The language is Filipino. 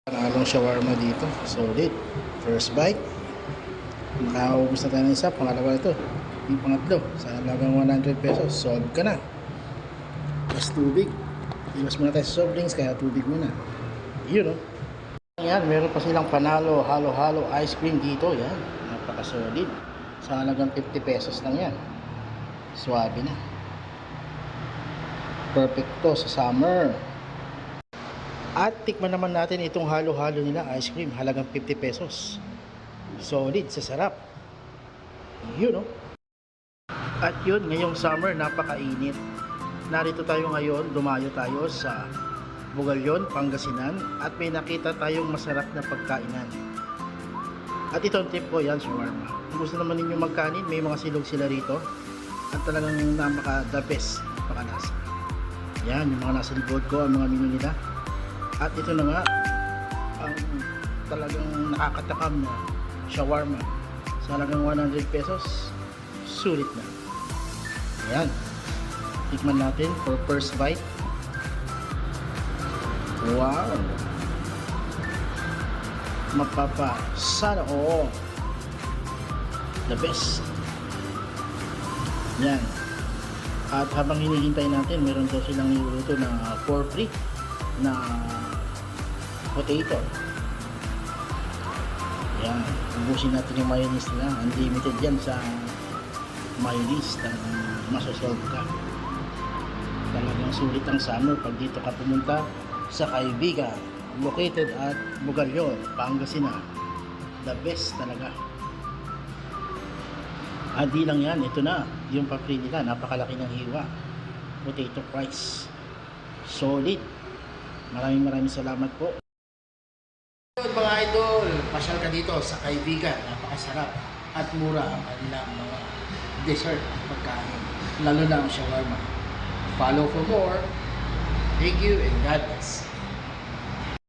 Pangalong shawarma dito. Solid. First bite. Nakaubos na tayo ng isa. Pangalawa ito. Yung pangatlo. Sa halagang 100 pesos. Solve ka na. Plus tubig. Iwas muna tayo sa soft drinks. Kaya tubig muna. Yun, no? Yan. Meron pa silang panalo. Halo-halo ice cream dito. Yan. Napaka-solid. Sa halagang 50 pesos lang yan. Swabe na. Perfecto sa summer. At tikman naman natin itong halo-halo nila ice cream, halagang 50 pesos. Solid, sa sarap. Yun, no? At yun, ngayong summer, napakainit. Narito tayo ngayon, dumayo tayo sa Bugalyon, Pangasinan, at may nakita tayong masarap na pagkainan. At ito ang tip ko, yan, shawarma. Kung gusto naman ninyo magkanin, may mga silog sila rito. At talagang napaka-the best, napakalasa. Yan, yung mga nasa likod ko, ang mga menu nila. At ito na nga ang talagang nakakatakam na shawarma sa halagang 100 pesos. Sulit na. Ayan. Tikman natin for first bite. Wow. Sana all. The best. Yan. At habang hinihintay natin, meron daw silang niluluto na for free na potato. Yan, ubusin natin yung mayonnaise nila. Unlimited yan sa mayonnaise. Talagang masosolve ka. Talagang sulit ang summer pag dito ka pumunta sa Kaibigan, located at Bugalyon, Pangasinan. The best talaga. At di lang yan, ito na yung pa-free nila. Napakalaki ng hiwa. Potato fries. Solid. Maraming salamat po. Mga idol, pasyal ka dito sa Kaibigan. Napakasarap at mura ang kanilang mga dessert at pagkain, lalo na ang shawarma. Follow for more. Thank you and God bless.